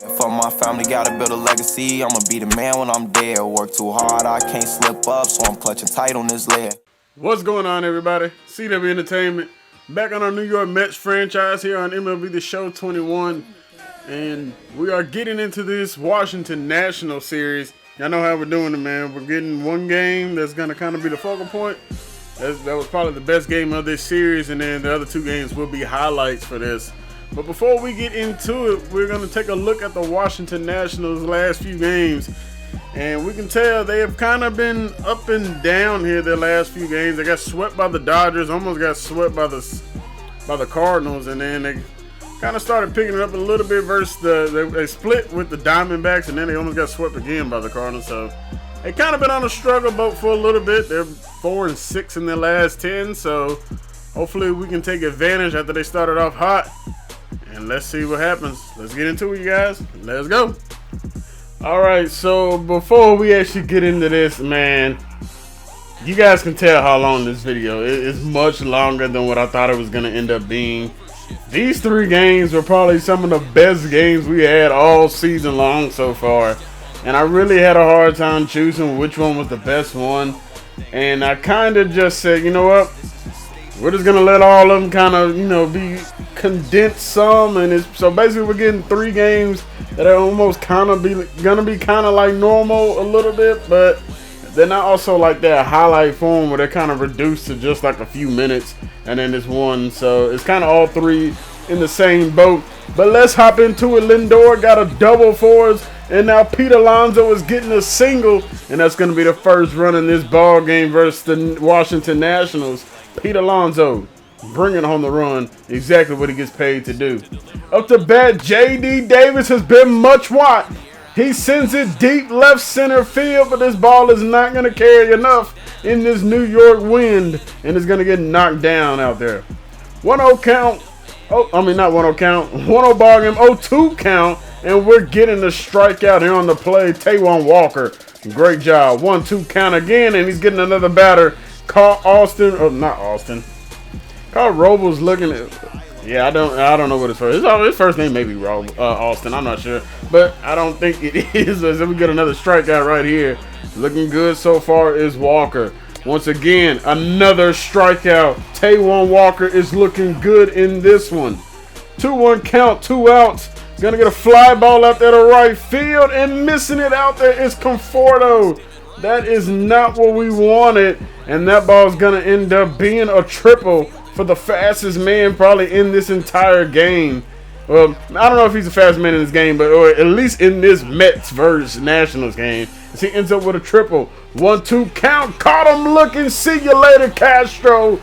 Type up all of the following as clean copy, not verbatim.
For my family, gotta build a legacy. I'ma be the man when I'm dead. Work too hard, I can't slip up, so I'm clutching tight on this lead. What's going on, everybody? CW Entertainment, back on our New York Mets franchise here on MLB The Show 21. And we are getting into this Washington National series. Y'all know how we're doing it, man. We're getting one game that's going to kind of be the focal point. That was probably the best game of this series, and then the other two games will be highlights for this. But before we get into it, we're going to take a look at the Washington Nationals' last few games. And we can tell they have kind of been up and down here their last few games. They got swept by the Dodgers, almost got swept by the Cardinals, and then they kind of started picking it up a little bit versus they split with the Diamondbacks, and then they almost got swept again by the Cardinals. So they kind of been on a struggle boat for a little bit. They're 4-6 in their last 10, so hopefully we can take advantage after they started off hot. And let's see what happens. Let's get into it, you guys. Let's go. All right, so before we actually get into this, man, you guys can tell how long this video is. It's much longer than what I thought it was going to end up being. These three games were probably some of the best games we had all season long so far. And I really had a hard time choosing which one was the best one. And I kind of just said, you know what? We're just going to let all of them kind of, be condensed some. And so basically we're getting three games that are almost kind of going to be kind of like normal a little bit. But they're not also like that highlight form where they're kind of reduced to just like a few minutes. And then this one. So it's kind of all three in the same boat. But let's hop into it. Lindor got a double for us. And now Pete Alonso is getting a single. And that's going to be the first run in this ball game versus the Washington Nationals. Pete Alonso bringing home the run, exactly what he gets paid to do. Up to bat, J.D. Davis has been much watched. He sends it deep left center field, but this ball is not going to carry enough in this New York wind, and it's going to get knocked down out there. 1-0 count. Not 1-0 count. 1-0 ball game, 0-2 count, and we're getting the strikeout here on the play. Taijuan Walker, great job. 1-2 count again, and he's getting another batter. Carl Robles looking at. Yeah, I don't know what his first name may be Austin. I'm not sure, but I don't think it is. As we get another strikeout right here. Looking good so far is Walker. Once again, another strikeout. Taijuan Walker is looking good in this one. 2-1 count, 2 outs. Gonna get a fly ball out there to right field, and missing it out there is Conforto. That is not what we wanted, and that ball is going to end up being a triple for the fastest man probably in this entire game. Well, I don't know if he's the fastest man in this game, but or at least in this Mets versus Nationals game. As he ends up with a triple. 1-2 count. Caught him looking. See you later, Castro.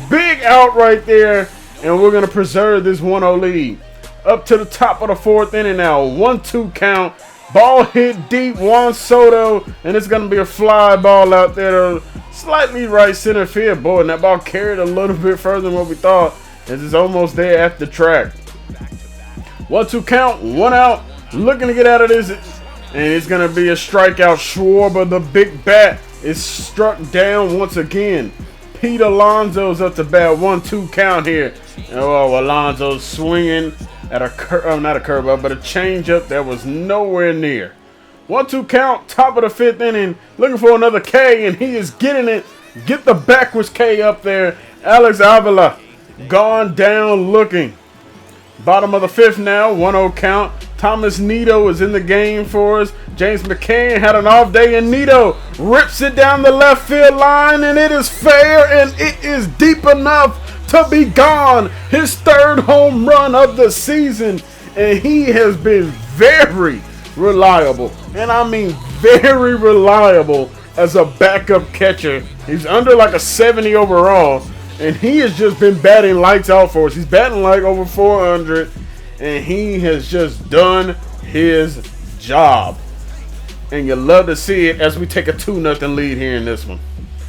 Big out right there, and we're going to preserve this 1-0 lead. Up to the top of the fourth inning now. 1-2 count. Ball hit deep, Juan Soto, and it's going to be a fly ball out there to slightly right center field. Boy, and that ball carried a little bit further than what we thought, as it's almost there at the track. 1-2 count, 1 out, looking to get out of this, and it's going to be a strikeout. Schwarber, the big bat, is struck down once again. Pete Alonso's up to bat, 1-2 count here. Oh, Alonso's swinging at not a curveball, but a changeup that was nowhere near. 1-2 count, top of the fifth inning, looking for another K, and he is getting it. Get the backwards K up there. Alex Avila gone down looking. Bottom of the fifth now, 1-0 count. Thomas Nido is in the game for us. James McCann had an off day, and Nido rips it down the left field line, and it is fair, and it is deep enough to be gone. His third home run of the season, and he has been very reliable, and I mean very reliable as a backup catcher. He's under like a 70 overall, and he has just been batting lights out for us. He's batting like over 400, and he has just done his job, and you love to see it as we take a 2-0 lead here in this one.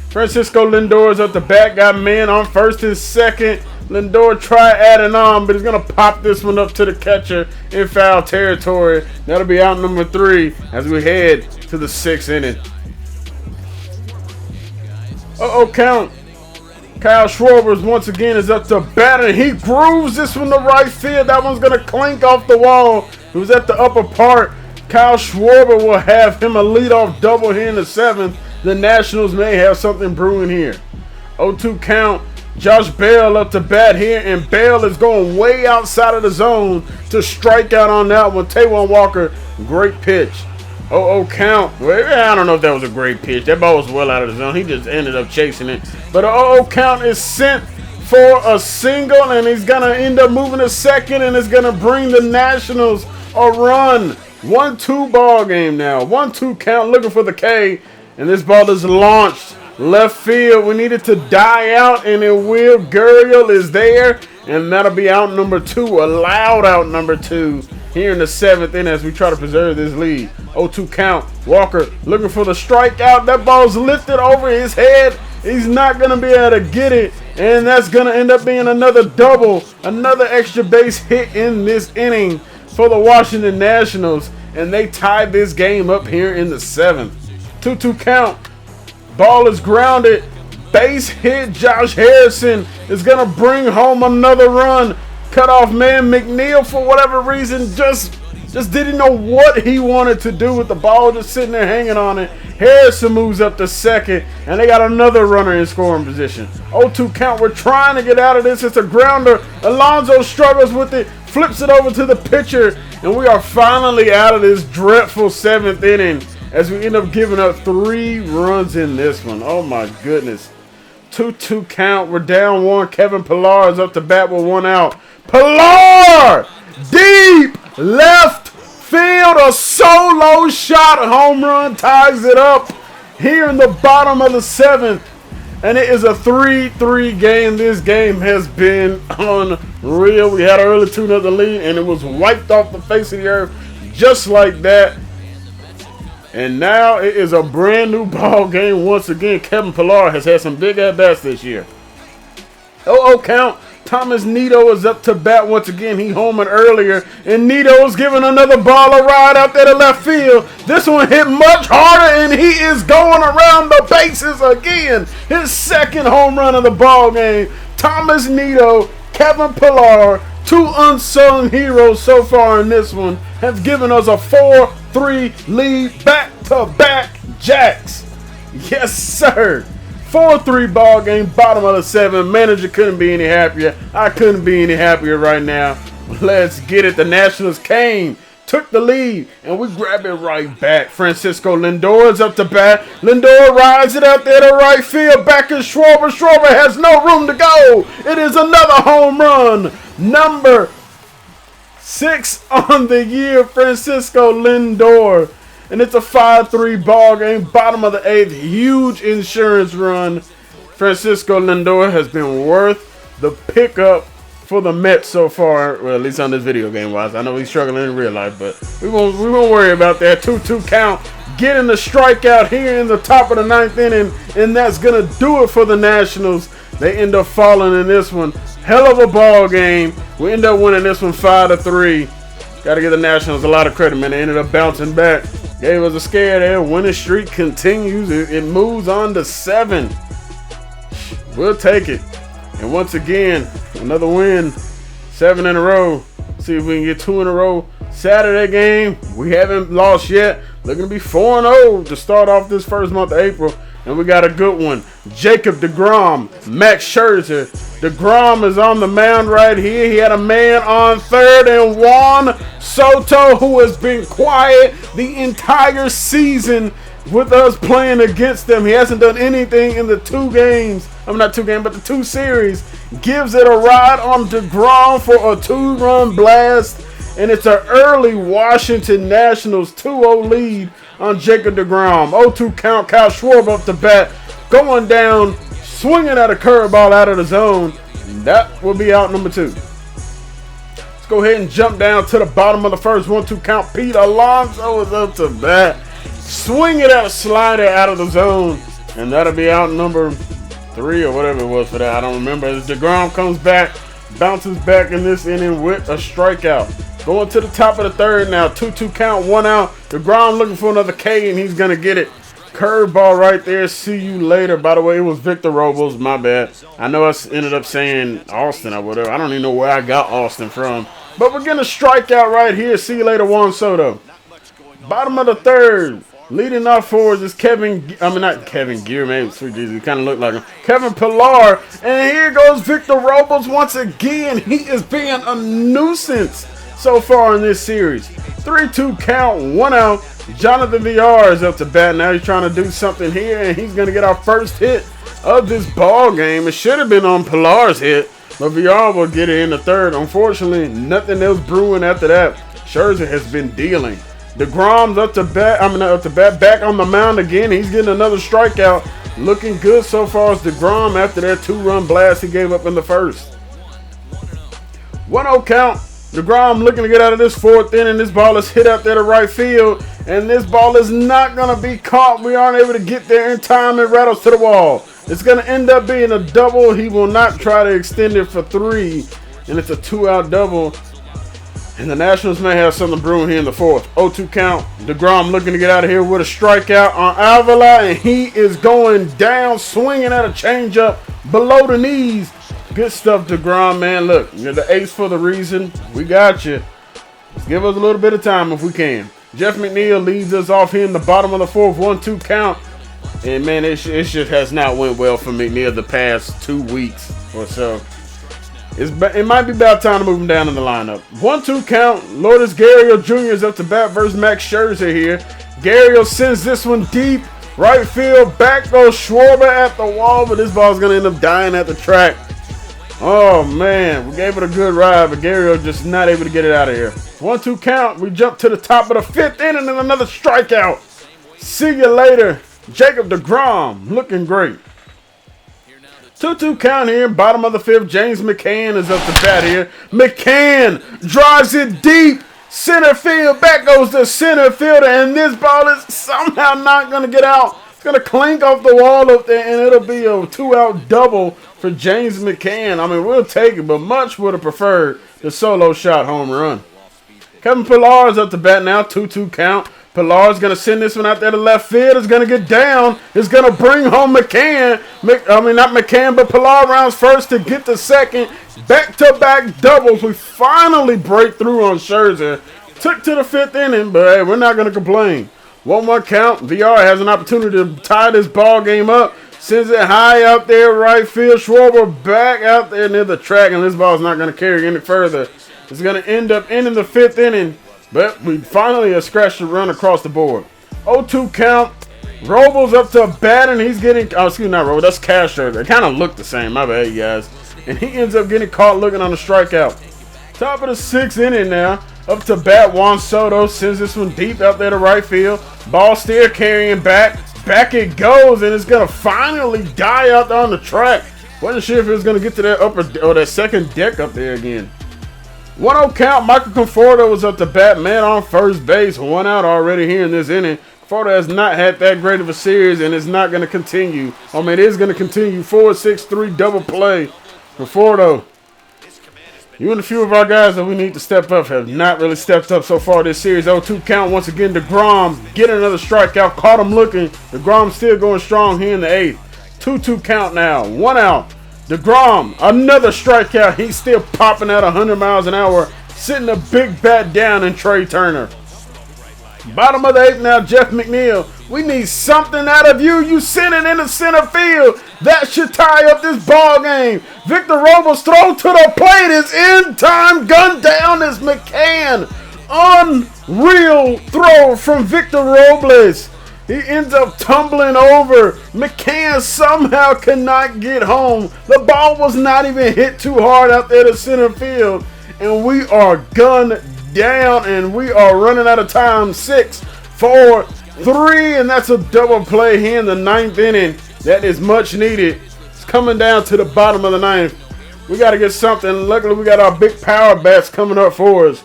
Francisco Lindor is up the bat, got man on first and second. Lindor try adding on, but he's going to pop this one up to the catcher in foul territory. That'll be out number 3 as we head to the 6th inning. Count. Kyle Schwarber once again is up to bat, and he grooves this one to right field. That one's going to clink off the wall. It was at the upper part. Kyle Schwarber will have him a leadoff double here in the 7th. The Nationals may have something brewing here. 0-2 count. Josh Bell up to bat here, and Bell is going way outside of the zone to strike out on that one. Taijuan Walker, great pitch. 0-0 count. Well, I don't know if that was a great pitch. That ball was well out of the zone. He just ended up chasing it. But a 0-0 count is sent for a single, and he's going to end up moving to second, and it's going to bring the Nationals a run. 1-2 ball game now. 1-2 count, looking for the K, and this ball is launched. Left field, we need it to die out, and it will. Gurriel is there, and that'll be out number 2, allowed out number 2 here in the 7th inning as we try to preserve this lead. 0-2 count. Walker looking for the strikeout. That ball's lifted over his head. He's not going to be able to get it, and that's going to end up being another double, another extra base hit in this inning for the Washington Nationals, and they tied this game up here in the 7th. 2-2 count. Ball is grounded. Base hit. Josh Harrison is going to bring home another run. Cutoff man McNeil, for whatever reason, just didn't know what he wanted to do with the ball, just sitting there hanging on it. Harrison moves up to second, and they got another runner in scoring position. 0-2 count. We're trying to get out of this. It's a grounder. Alonso struggles with it, flips it over to the pitcher, and we are finally out of this dreadful 7th inning as we end up giving up 3 runs in this one. Oh my goodness. 2-2 count. We're down 1. Kevin Pillar is up to bat with 1 out. Pillar! Deep left field. A solo shot. Home run ties it up here in the bottom of the 7th. And it is a 3-3 game. This game has been unreal. We had an early 2-0 lead, and it was wiped off the face of the earth just like that. And now it is a brand new ball game once again. Kevin Pillar has had some big at-bats this year. 0-0 count. Thomas Nido is up to bat once again. He homered earlier, and Nido's giving another ball a ride out there to left field. This one hit much harder, and he is going around the bases again. His 2nd home run of the ball game. Thomas Nido, Kevin Pillar, 2 unsung heroes so far in this one, have given us a 4-3 lead, back-to-back jacks. Yes, sir. 4-3 ball game, bottom of the 7th. Manager couldn't be any happier. I couldn't be any happier right now. Let's get it. The Nationals came, took the lead, and we grab it right back. Francisco Lindor is up to bat. Lindor rides it out there to right field. Back is Schwarber. Schwarber has no room to go. It is another home run. Number 6 on the year, Francisco Lindor. And it's a 5-3 ball game, bottom of the 8th. Huge insurance run. Francisco Lindor has been worth the pickup for the Mets so far. Well, at least on this video game wise. I know he's struggling in real life, but we won't worry about that. 2-2 count. Getting the strikeout here in the top of the 9th inning, and that's gonna do it for the Nationals. They end up falling in this one. Hell of a ball game. We end up winning this one 5-3. Got to give the Nationals a lot of credit, man. They ended up bouncing back. Gave us a scare there. Winning streak continues. It moves on to 7. We'll take it. And once again, another win. 7 in a row. See if we can get 2 in a row. Saturday game, we haven't lost yet. Looking to be 4-0 to start off this first month of April. And we got a good one. Jacob deGrom, Max Scherzer. deGrom is on the mound right here. He had a man on third, and Juan Soto, who has been quiet the entire season with us playing against them. He hasn't done anything in the 2 games. The 2 series. Gives it a ride on deGrom for a 2-run blast. And it's an early Washington Nationals 2-0 lead on Jacob deGrom. 0-2 count. Kyle Schwarber up to bat. Going down, swinging at a curveball out of the zone. That will be out number 2. Let's go ahead and jump down to the bottom of the first. 1-2 count. Pete Alonso is up to bat. Swing it at a slider out of the zone. And that'll be out number 3 or whatever it was for that. I don't remember. As deGrom comes back, bounces back in this inning with a strikeout. Going to the top of the 3rd now. 2-2 count, 1 out. deGrom looking for another K, and he's going to get it. Curveball right there. See you later. By the way, it was Victor Robles. My bad. I know I ended up saying Austin or whatever. I don't even know where I got Austin from. But we're getting a strikeout right here. See you later, Juan Soto. Bottom of the third. Leading off forwards is not Kevin Gear, man. Sweet Jesus, he kind of looked like him. Kevin Pillar. And here goes Victor Robles once again. He is being a nuisance so far in this series. 3-2 count, 1 out. Jonathan VR is up to bat now. He's trying to do something here, and he's going to get our first hit of this ball game. It should have been on Pillar's hit, but VR will get it in the third. Unfortunately, nothing else brewing after that. Scherzer has been dealing. DeGrom's up to bat, back on the mound again. He's getting another strikeout. Looking good so far as DeGrom after that 2-run blast he gave up in the first. 1-0 count. DeGrom looking to get out of this fourth inning. This ball is hit out there to right field, and this ball is not going to be caught. We aren't able to get there in time. It rattles to the wall. It's going to end up being a double. He will not try to extend it for 3, and it's a 2-out double. And the Nationals may have something brewing here in the fourth. 0-2 count. DeGrom looking to get out of here with a strikeout on Avila, and he is going down, swinging at a changeup below the knees. Good stuff, DeGrom, man. Look, you're the ace for the reason. We got you. Let's give us a little bit of time if we can. Jeff McNeil leads us off here in the bottom of the fourth. 1-2 count. And, man, it just has not went well for McNeil the past 2 weeks or so. It might be about time to move him down in the lineup. 1-2 count. Lourdes Gurriel Jr. is up to bat versus Max Scherzer here. Gurriel sends this one deep. Right field. Back goes Schwarber at the wall, but this ball's going to end up dying at the track. Oh, man. We gave it a good ride, but Gurriel just not able to get it out of here. 1-2 count. We jump to the top of the fifth inning and another strikeout. See you later. Jacob DeGrom looking great. 2-2 count here, bottom of the fifth. James McCann is up to bat here. McCann drives it deep. Center field. Back goes the center fielder. And this ball is somehow not going to get out. It's going to clink off the wall up there. And it'll be a 2-out double for James McCann. I mean, we'll take it. But much would have preferred the solo shot home run. Kevin Pillar is up to bat now. 2-2 count. Pillar's going to send this one out there to left field. It's going to get down. It's going to bring home McCann. Not McCann, but Pillar rounds first to get the second. Back-to-back doubles. We finally break through on Scherzer. Took to the fifth inning, but hey, we're not going to complain. 1-1 count. VR has an opportunity to tie this ball game up. Sends it high out there, right field. Schwarber back out there near the track, and this ball's not going to carry any further. It's going to end up ending the fifth inning. But we finally have scratched a run across the board. 0-2 count. Robles up to bat, and he's getting... Oh, excuse me, not Robles. That's Castro. They kind of look the same. My bad, you guys. And he ends up getting caught looking on the strikeout. Top of the sixth inning now. Up to bat, Juan Soto sends this one deep out there to right field. Ball still carrying back. Back it goes, and it's going to finally die out there on the track. Wasn't sure if it was going to get to that that second deck up there again. 1-0 count. Michael Conforto was up to bat. Man on first base. 1 out already here in this inning. Conforto has not had that great of a series, and it's not going to continue. I mean, it is going to continue. 4-6-3 double play. Conforto, you and a few of our guys that we need to step up have not really stepped up so far this series. 0-2 count. Once again, DeGrom getting another strikeout. Caught him looking. DeGrom still going strong here in the eighth. 2-2 count now. 1 out. DeGrom, another strikeout. He's still popping at 100 miles an hour, sitting a big bat down in Trey Turner. Bottom of the eighth now, Jeff McNeil. We need something out of you. You send it into center field. That should tie up this ball game. Victor Robles throw to the plate is in time. Gun down is McCann. Unreal throw from Victor Robles. He ends up tumbling over. McCann somehow cannot get home. The ball was not even hit too hard out there to center field. And we are gunned down, and we are running out of time. 6, 4, 3, and that's a double play here in the ninth inning. That is much needed. It's coming down to the bottom of the ninth. We got to get something. Luckily, we got our big power bats coming up for us.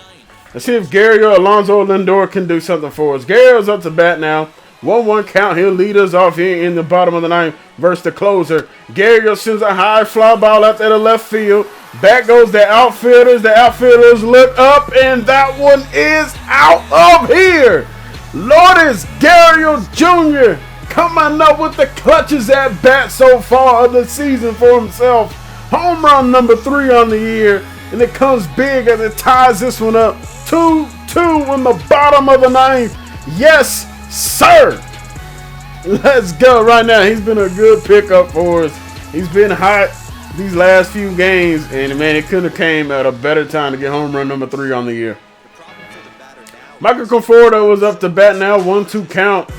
Let's see if Gary or Alonzo Lindor can do something for us. Gary's up to bat now. 1-1 count. He'll lead us off here in the bottom of the ninth versus the closer. Gary sends a high fly ball out there to left field. Back goes the outfielders. The outfielders look up, and that one is out of here. Lourdes Gurriel Jr. coming up with the clutches at bat so far of the season for himself. Home run number 3 on the year, and it comes big as it ties this one up. 2-2 in the bottom of the 9th. Yes, sir. Let's go right now. He's been a good pickup for us. He's been hot these last few games, and man, it couldn't have came at a better time to get home run number 3 on the year. Michael Conforto was up to bat now, 1-2 count.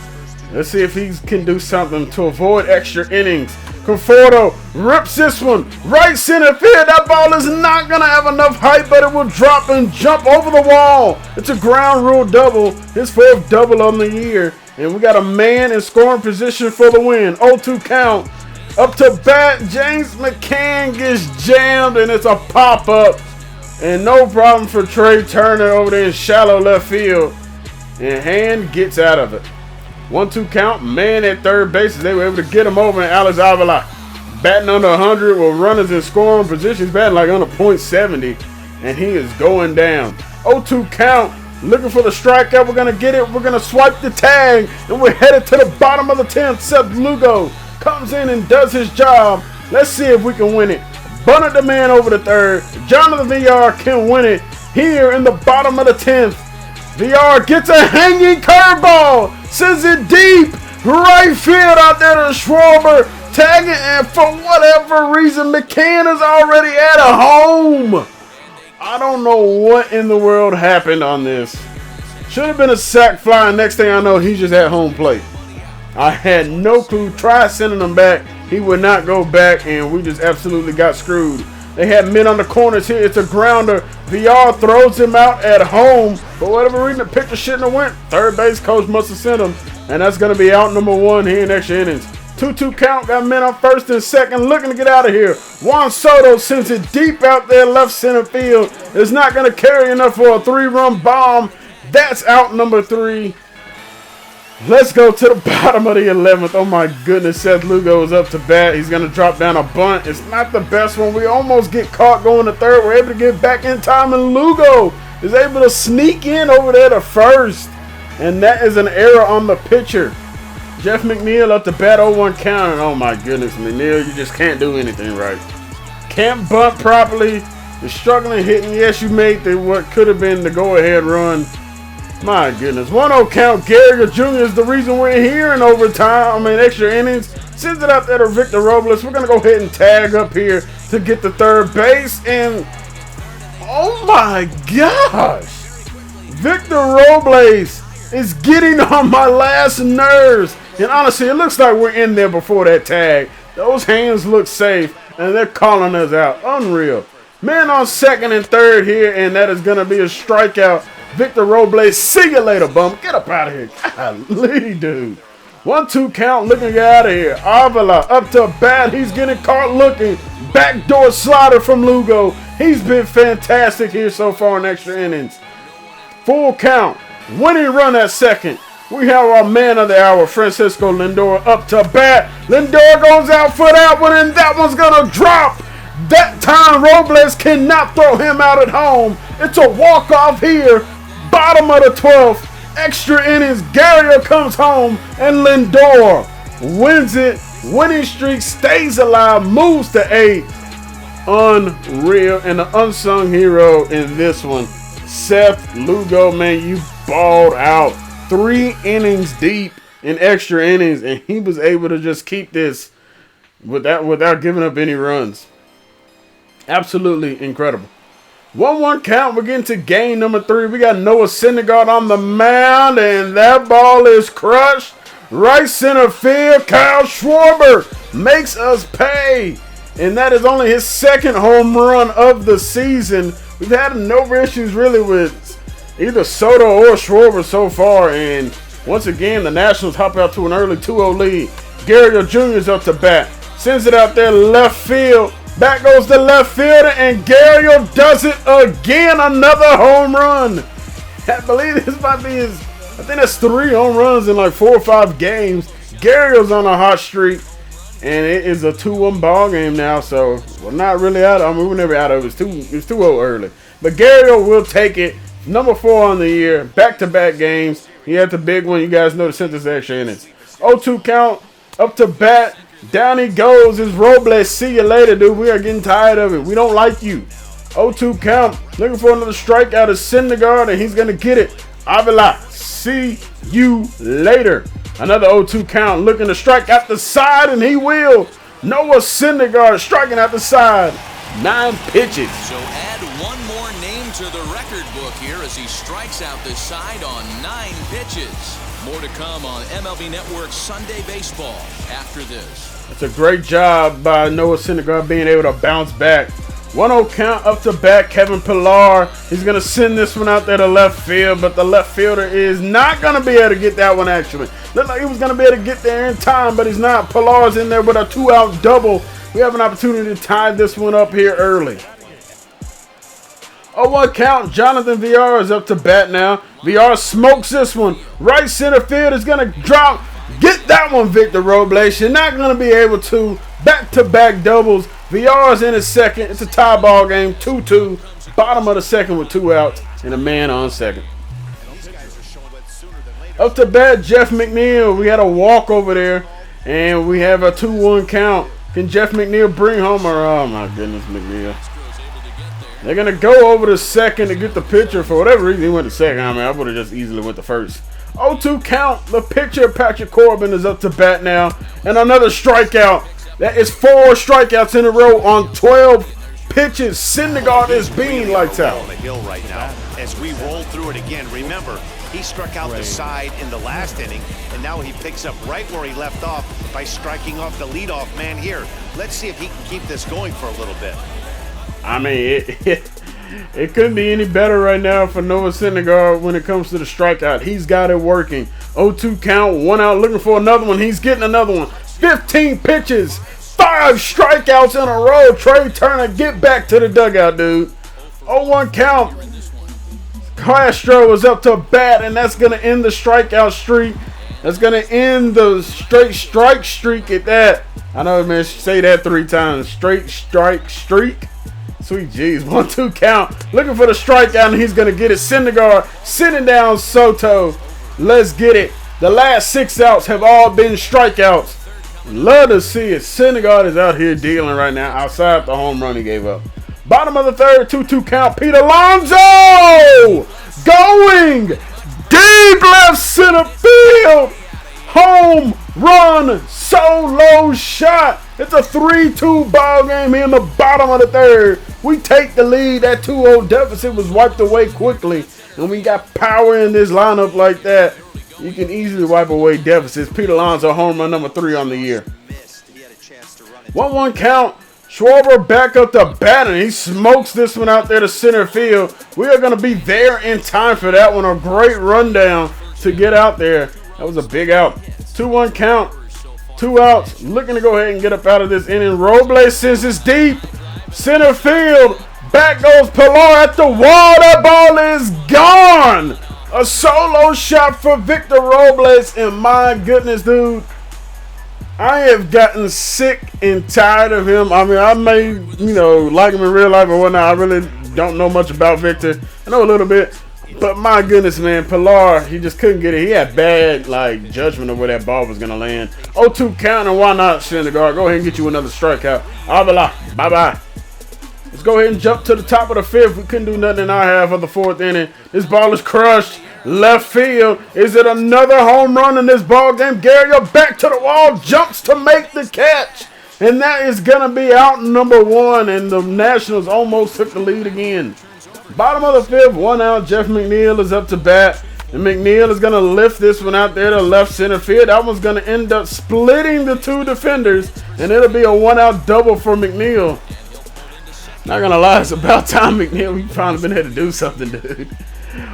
Let's see if he can do something to avoid extra innings. Conforto rips this one right center field. That ball is not going to have enough height, but it will drop and jump over the wall. It's a ground rule double, his 4th double on the year. And we got a man in scoring position for the win. 0-2 count. Up to bat, James McCann gets jammed, and it's a pop-up. And no problem for Trey Turner over there in shallow left field. And Hand gets out of it. 1-2 count, man at third base. They were able to get him over, and Alex Avila batting under 100 with runners in scoring positions, batting like under .70, and he is going down. 0-2 count, looking for the strikeout. We're going to get it. We're going to swipe the tag, and we're headed to the bottom of the 10th. Seth Lugo comes in and does his job. Let's see if we can win it. Bunted the man over the 3rd. Jonathan Villar can win it here in the bottom of the 10th. Villar gets a hanging curveball, sends it deep, right field out there to Schwarber, tagging, and for whatever reason, McCann is already at home. I don't know what in the world happened on this. Should have been a sac fly, and next thing I know, he's just at home plate. I had no clue. Tried sending him back. He would not go back, and we just absolutely got screwed. They had men on the corners here. It's a grounder. VR throws him out at home. For whatever reason, the pitcher shouldn't have went. Third base coach must have sent him. And that's going to be out number 1 here in extra innings. 2-2 count. Got men on first and second looking to get out of here. Juan Soto sends it deep out there left center field. It's not going to carry enough for a 3-run bomb. That's out number 3. Let's go to the bottom of the 11th. Oh my goodness, Seth Lugo is up to bat. He's going to drop down a bunt. It's not the best one. We almost get caught going to 3rd. We're able to get back in time, and Lugo is able to sneak in over there to 1st. And that is an error on the pitcher. Jeff McNeil up to bat, 0-1 count. And oh my goodness, McNeil, you just can't do anything right. Can't bunt properly. You're struggling hitting. Yes, you made what could have been the go-ahead run. My goodness. 1-0 count. Gary Jr. is the reason we're here in overtime. Extra innings. Sends it out there to Victor Robles. We're going to go ahead and tag up here to get the 3rd base. And oh my gosh. Victor Robles is getting on my last nerves. And honestly, it looks like we're in there before that tag. Those hands look safe, and they're calling us out. Unreal. Man on 2nd and 3rd here, and that is going to be a strikeout. Victor Robles, see you later, bum. Get up out of here. Golly, dude. 1-2 count, looking to get out of here. Avila up to bat. He's getting caught looking. Backdoor slider from Lugo. He's been fantastic here so far in extra innings. Full count. Winning run at 2nd. We have our man of the hour, Francisco Lindor, up to bat. Lindor goes out for that one, and that one's going to drop. That time, Robles cannot throw him out at home. It's a walk-off here. Bottom of the 12th. Extra innings. Garriott comes home, and Lindor wins it. Winning streak stays alive, moves to 8. Unreal. And the unsung hero in this one, Seth Lugo, man, you balled out. 3 innings deep in extra innings, and he was able to just keep this without giving up any runs. Absolutely incredible. 1-1 count. We're getting to game number 3. We got Noah Syndergaard on the mound, and that ball is crushed. Right center field. Kyle Schwarber makes us pay. And that is only his 2nd home run of the season. We've had no issues really with either Soto or Schwarber so far. And once again, the Nationals hop out to an early 2-0 lead. Garriott Jr. is up to bat. Sends it out there left field. Back goes the left fielder, and Garriott does it again. Another home run. I believe this might be his, I think that's 3 home runs in like 4 or 5 games. Garriott's on a hot streak, and it is a 2-1 ball game now. So we're not really out. We were never out of it. It's too early. But Garriott will take it. Number 4 on the year. Back-to-back games. He had the big one. You guys know the sentence extra innings. 0-2 count, up to bat. Down he goes. It's Robles. See you later, dude. We are getting tired of it. We don't like you. 0-2 count. Looking for another strikeout is Syndergaard, and he's going to get it. Avila. See you later. Another 0-2 count. Looking to strike out the side, and he will. Noah Syndergaard striking out the side. 9 pitches. So add one more name to the record book here as he strikes out the side on 9 pitches. More to come on MLB Network's Sunday Baseball after this. It's a great job by Noah Syndergaard being able to bounce back. 1-0 count, up to bat, Kevin Pillar. He's going to send this one out there to left field, but the left fielder is not going to be able to get that one actually. Looked like he was going to be able to get there in time, but he's not. Pillar's in there with a 2-out double. We have an opportunity to tie this one up here early. 0-1 count, Jonathan Villar is up to bat now. Villar smokes this one. Right center field is going to drop. Get that one, Victor Robles. You're not going to be able to. Back-to-back doubles. Villar's in his second. It's a tie ball game, 2-2. Bottom of the second with 2 outs and a man on second. Up to bat, Jeff McNeil. We had a walk over there, and we have a 2-1 count. Can Jeff McNeil bring home or oh my goodness, McNeil. They're going to go over to second to get the pitcher. For whatever reason, he went to second. I mean, I would have just easily went to first. 0-2 count. The pitcher, Patrick Corbin, is up to bat now. And another strikeout. That is 4 strikeouts in a row on 12 pitches. Syndergaard is being lights out. On the hill right now as we roll through it again. Remember, he struck out the side in the last inning, and now he picks up right where he left off by striking off the leadoff man here. Let's see if he can keep this going for a little bit. I mean, it couldn't be any better right now for Noah Syndergaard when it comes to the strikeout. He's got it working. 0-2 count, 1 out, looking for another one. He's getting another one. 15 pitches, 5 strikeouts in a row. Trey Turner, get back to the dugout, dude. 0-1 count. Castro is up to bat, and that's going to end the strikeout streak. That's going to end the straight strike streak at that. I know, man, say that 3 times. Straight strike streak. Sweet jeez. 1-2 count. Looking for the strikeout, and he's going to get it. Syndergaard sitting down Soto. Let's get it. The last 6 outs have all been strikeouts. Love to see it. Syndergaard is out here dealing right now outside the home run he gave up. Bottom of the third, 2-2 count. Pete Alonso going deep left center field. Home run solo shot. It's a 3-2 ball game here in the bottom of the third. We take the lead. That 2-0 deficit was wiped away quickly. And we got power in this lineup like that. You can easily wipe away deficits. Pete Alonso, home run number 3 on the year. 1-1 count. Schwarber back up to bat, and he smokes this one out there to center field. We are going to be there in time for that one. A great rundown to get out there. That was a big out. 2-1 count. 2 outs. Looking to go ahead and get up out of this inning. Robles sends it's deep. Center field. Back goes Pillar at the wall. That ball is gone. A solo shot for Victor Robles, and my goodness, dude, I have gotten sick and tired of him. I mean, I may, like him in real life or whatnot. I really don't know much about Victor. I know a little bit, but my goodness, man, Pillar, he just couldn't get it. He had bad, judgment of where that ball was going to land. 0-2 count, and why not, Syndergaard? Go ahead and get you another strikeout. Avila, bye-bye. Let's go ahead and jump to the top of the 5th. We couldn't do nothing in our half of the 4th inning. This ball is crushed. Left field. Is it another home run in this ball game? Gary back to the wall. Jumps to make the catch. And that is going to be out number 1. And the Nationals almost took the lead again. Bottom of the 5th. 1 out. Jeff McNeil is up to bat. And McNeil is going to lift this one out there to left center field. That one's going to end up splitting the 2 defenders. And it'll be a 1-out double for McNeil. Not gonna lie, it's about time, McNeil. We've finally been able to do something, dude.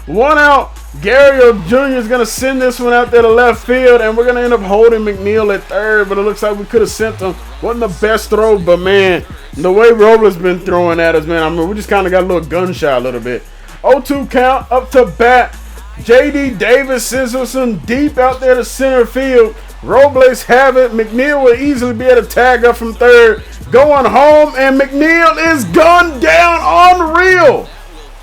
1 out. Gary Jr. is gonna send this one out there to left field, and we're gonna end up holding McNeil at third. But it looks like we could have sent him. Wasn't the best throw, but man, the way Robles been throwing at us, man. I mean, we just kind of got a little gun shy a little bit. 0-2 count, up to bat. J.D. Davis sends us some deep out there to center field. Robles have it. McNeil will easily be able to tag up from third. Going home, and McNeil is gunned down. Unreal.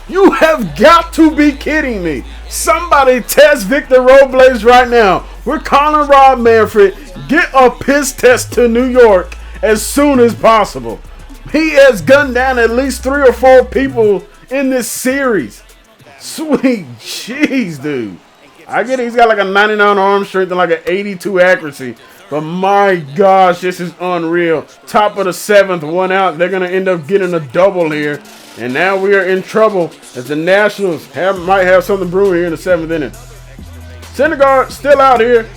You have got to be kidding me. Somebody test Victor Robles right now. We're calling Rob Manfred. Get a piss test to New York as soon as possible. He has gunned down at least 3 or 4 people in this series. Sweet jeez, dude. I get he's got like a 99 arm strength and like an 82 accuracy. But my gosh, this is unreal. Top of the 7th, 1 out. They're going to end up getting a double here. And now we are in trouble as the Nationals might have something brewing here in the 7th inning. Syndergaard still out here.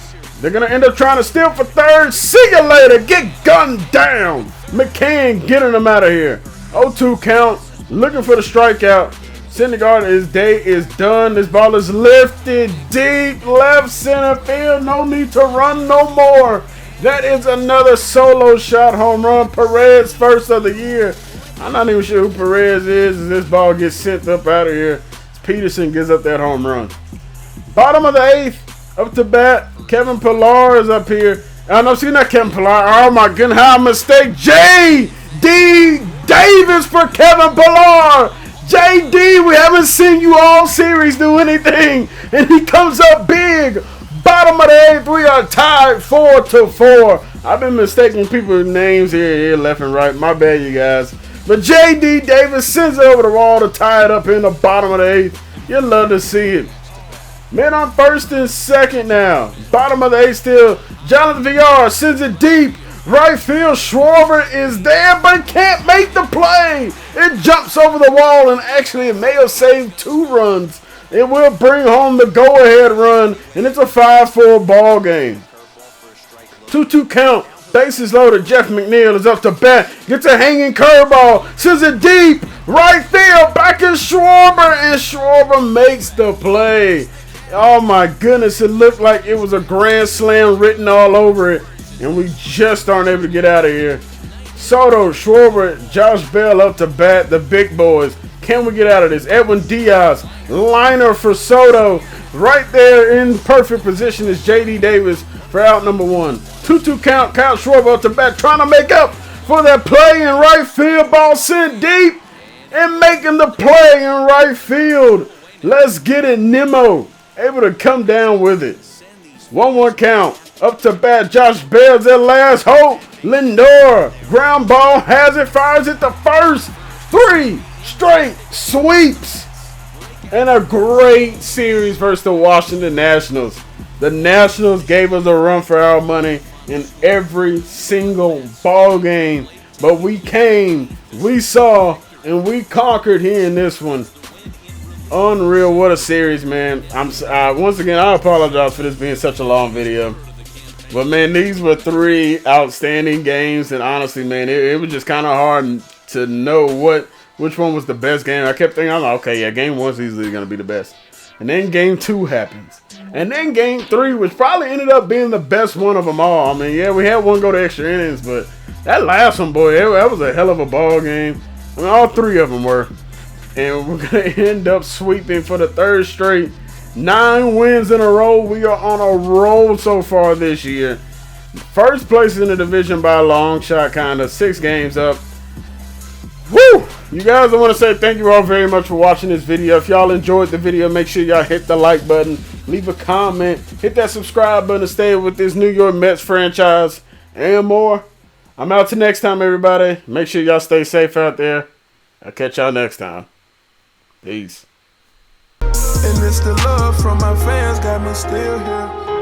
They're going to end up trying to steal for 3rd. See you later. Get gunned down. McCann getting them out of here. 0-2 count. Looking for the strikeout. Syndergaard, his day is done. This ball is lifted deep left center field. No need to run no more. That is another solo shot home run. Perez, first of the year. I'm not even sure who Perez is as this ball gets sent up out of here. Peterson gives up that home run. Bottom of the 8th, up to bat. Kevin Pillar is up here. No, see, not Kevin Pillar. Oh my goodness, how mistake. J.D. Davis for Kevin Pillar. JD, we haven't seen you all series do anything, and he comes up big. Bottom of the 8th, we are tied 4-4. I've been mistaking people's names here, left and right. My bad, you guys. But JD Davis sends it over the wall to tie it up in the bottom of the 8th. You'll love to see it. Men on 1st and 2nd now. Bottom of the 8th still. Jonathan Villar sends it deep. Right field, Schwarber is there, but can't make the play. It jumps over the wall, and actually it may have saved 2 runs. It will bring home the go-ahead run, and it's a 5-4 ball game. 2-2 count. Bases loaded. Jeff McNeil is up to bat. Gets a hanging curveball. Sends it deep. Right field. Back is Schwarber, and Schwarber makes the play. Oh my goodness, it looked like it was a grand slam written all over it. And we just aren't able to get out of here. Soto, Schwarber, Josh Bell up to bat, the big boys. Can we get out of this? Edwin Diaz, liner for Soto. Right there in perfect position is J.D. Davis for out number 1. 2-2 count. Kyle Schwarber up to bat, trying to make up for that play in right field. Ball sent deep and making the play in right field. Let's get it, Nemo. Able to come down with it. 1-1 count. Up to bat, Josh Bell's their last hope. Lindor, ground ball, has it, fires it to first. 3 straight sweeps. And a great series versus the Washington Nationals. The Nationals gave us a run for our money in every single ball game. But we came, we saw, and we conquered here in this one. Unreal, what a series, man. Once again, I apologize for this being such a long video. But, man, these were 3 outstanding games. And, honestly, man, it was just kind of hard to know which one was the best game. I kept thinking, I'm like, okay, yeah, game 1's easily going to be the best. And then game 2 happens. And then game 3, which probably ended up being the best one of them all. I mean, yeah, we had one go to extra innings. But that last one, boy, that was a hell of a ball game. I mean, all 3 of them were. And we're going to end up sweeping for the 3rd straight. 9 wins in a row. We are on a roll so far this year. First place in the division by a long shot, kind of. 6 games up. Woo! You guys, I want to say thank you all very much for watching this video. If y'all enjoyed the video, make sure y'all hit the like button. Leave a comment. Hit that subscribe button to stay with this New York Mets franchise and more. I'm out till next time, everybody. Make sure y'all stay safe out there. I'll catch y'all next time. Peace. And it's the love from my fans got me still here.